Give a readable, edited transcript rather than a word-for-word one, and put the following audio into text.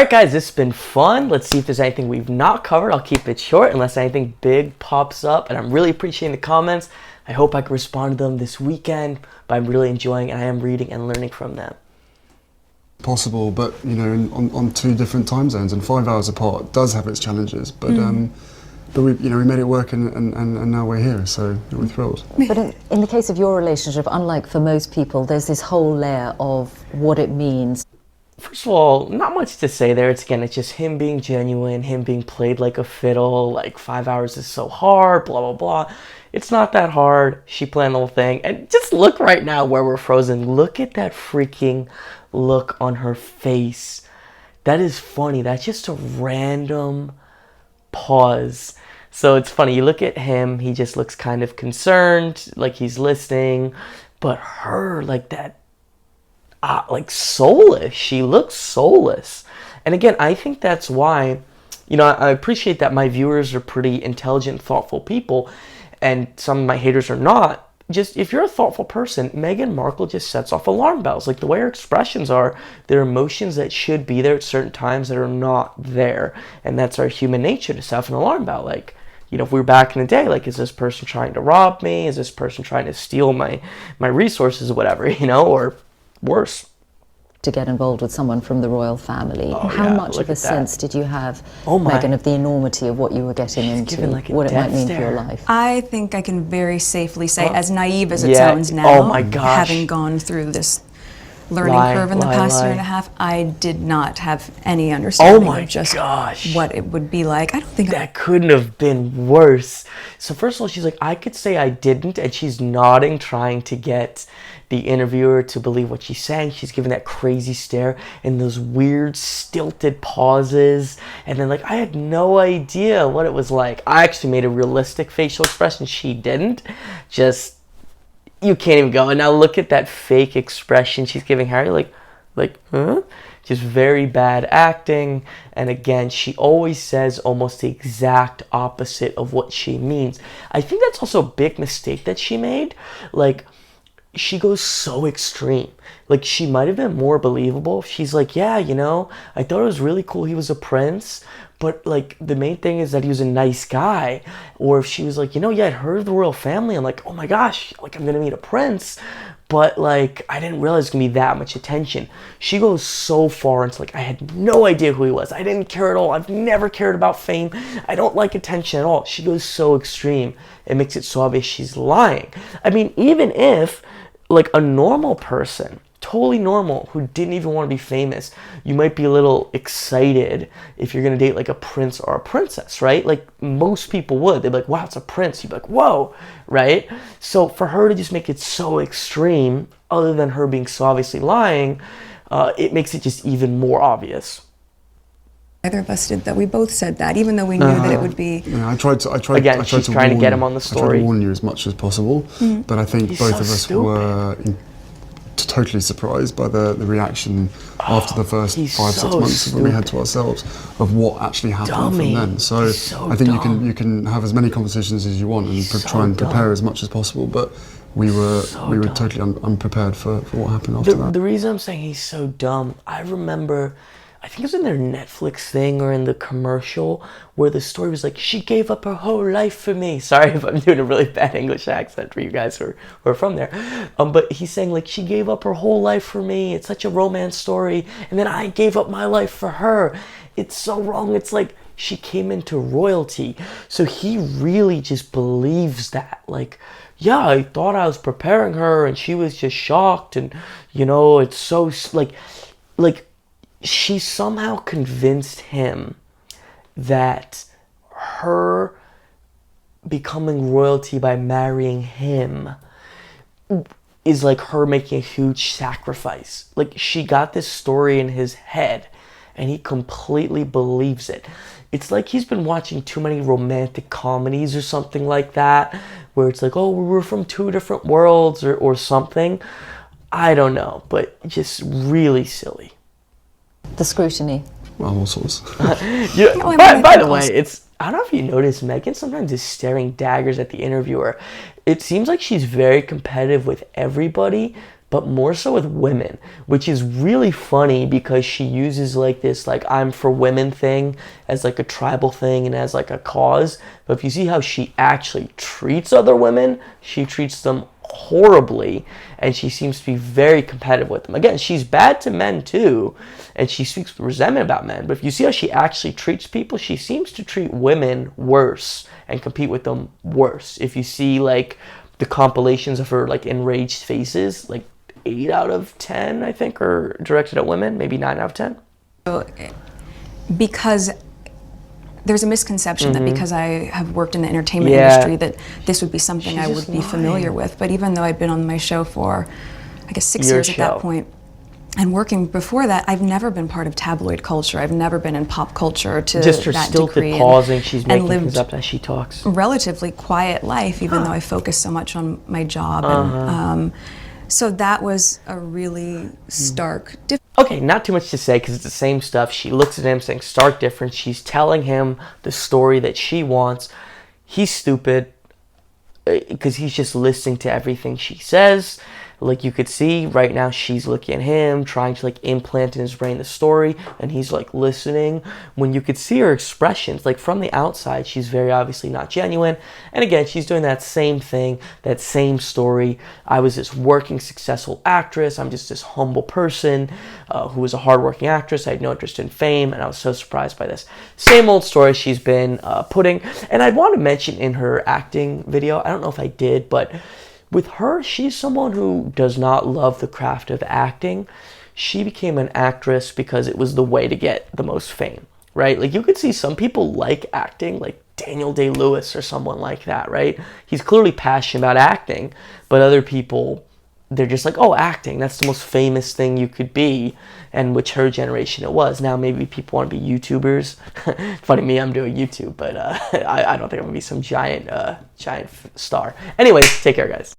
Alright guys, this has been fun. Let's see if there's anything we've not covered. I'll keep it short unless anything big pops up. And I'm really appreciating the comments. I hope I can respond to them this weekend. But I'm really enjoying and I am reading and learning from them. Possible, but on two different time zones and 5 hours apart does have its challenges. But we made it work and now we're here, so we're thrilled. But in the case of your relationship, unlike for most people, there's this whole layer of what it means. First of all, not much to say there. It's just him being genuine, him being played like a fiddle, like 5 hours is so hard, blah, blah, blah. It's not that hard. She planned the whole thing. And just look right now where we're frozen. Look at that freaking look on her face. That is funny. That's just a random pause. So it's funny. You look at him, he just looks kind of concerned, like he's listening. But her, like that, like soulless. She looks soulless. And again, I think that's why, I appreciate that my viewers are pretty intelligent, thoughtful people, and some of my haters are not. Just, if you're a thoughtful person, Meghan Markle just sets off alarm bells. Like the way her expressions are, there are emotions that should be there at certain times that are not there. And that's our human nature to set off an alarm bell. Like, if we were back in the day, like, is this person trying to rob me? Is this person trying to steal my resources or whatever, or worse. To get involved with someone from the royal family. How much of a sense did you have, Meghan, of the enormity of what you were getting into, like what it might mean for your life? I think I can very safely say, as naive as it sounds now, having gone through this learning curve in the past year and a half, I did not have any understanding of just what it would be like. I don't think that couldn't have been worse. So first of all, she's like, I could say I didn't, and she's nodding, trying to get the interviewer to believe what she's saying. She's giving that crazy stare and those weird stilted pauses, and then I had no idea what it was like. I actually made a realistic facial expression. She didn't. Just, you can't even go. And now look at that fake expression she's giving Harry, like, huh? Just very bad acting. And again, she always says almost the exact opposite of what she means. I think that's also a big mistake that she made. She goes so extreme. She might have been more believable. She's like, yeah, I thought it was really cool he was a prince, but the main thing is that he was a nice guy. Or if she was like, I'd heard of the royal family. I'm like, oh my gosh, I'm gonna meet a prince. But I didn't realize it's gonna be that much attention. She goes so far into I had no idea who he was. I didn't care at all. I've never cared about fame. I don't like attention at all. She goes so extreme. It makes it so obvious she's lying. I mean, even if a normal person, totally normal, who didn't even want to be famous, you might be a little excited if you're going to date a prince or a princess, right? Most people would. They'd be like, wow, it's a prince. You'd be like, whoa, right? So for her to just make it so extreme, other than her being so obviously lying, it makes it just even more obvious. Either of us did that. We both said that, even though we knew that it would be. Yeah, I tried to trying to get him on the story. I tried to warn you as much as possible, but I think both of us were totally surprised by the reaction after the first 5-6 months that we had to ourselves of what actually happened from then. So I think you can have as many conversations as you want and try and prepare as much as possible, but we were totally unprepared for what happened after that. The reason I'm saying he's so dumb, I remember, I think it was in their Netflix thing or in the commercial where the story was she gave up her whole life for me. Sorry if I'm doing a really bad English accent for you guys who are from there. But he's saying she gave up her whole life for me. It's such a romance story. And then I gave up my life for her. It's so wrong. It's she came into royalty. So he really just believes that. Yeah, I thought I was preparing her and she was just shocked. And, it's so, she somehow convinced him that her becoming royalty by marrying him is her making a huge sacrifice. She got this story in his head and he completely believes it. It's he's been watching too many romantic comedies or something like that, where it's oh, we were from two different worlds or something. I don't know, but just really silly. The scrutiny. Well, all sorts. By the way, I don't know if you notice, Meghan sometimes is staring daggers at the interviewer. It seems like she's very competitive with everybody, but more so with women, which is really funny because she uses like this like I'm for women thing as like a tribal thing and as like a cause. But if you see how she actually treats other women, she treats them horribly, and she seems to be very competitive with them. Again, she's bad to men too, and she speaks with resentment about men, but if you see how she actually treats people, she seems to treat women worse and compete with them worse. If you see like the compilations of her like enraged faces, like 8 out of 10 I think are directed at women, maybe 9 out of 10. So, because there's a misconception that because I have worked in the entertainment industry that this would be something I would be familiar with. But even though I'd been on my show for, I guess, 6 years at that point, and working before that, I've never been part of tabloid culture. I've never been in pop culture to just her that stilted degree. pausing, she's making things up as she talks. Relatively quiet life, even though I focus so much on my job. And, so that was a really stark difference. Okay, not too much to say because it's the same stuff. She looks at him saying stark difference. She's telling him the story that she wants. He's stupid because he's just listening to everything she says. Like you could see right now, she's looking at him, trying to like implant in his brain the story, and he's like listening. When you could see her expressions, like from the outside, she's very obviously not genuine. And again, she's doing that same thing, that same story. I was this working, successful actress. I'm just this humble person who was a hardworking actress. I had no interest in fame, and I was so surprised by this. Same old story she's been putting. And I'd want to mention in her acting video, I don't know if I did, but with her, she's someone who does not love the craft of acting. She became an actress because it was the way to get the most fame, right? Like you could see some people like acting, like Daniel Day-Lewis or someone like that, right? He's clearly passionate about acting, but other people, they're just like, oh, acting, that's the most famous thing you could be, and which her generation it was. Now maybe people want to be YouTubers. Funny me, I'm doing YouTube, but I don't think I'm going to be some giant star. Anyways, take care, guys.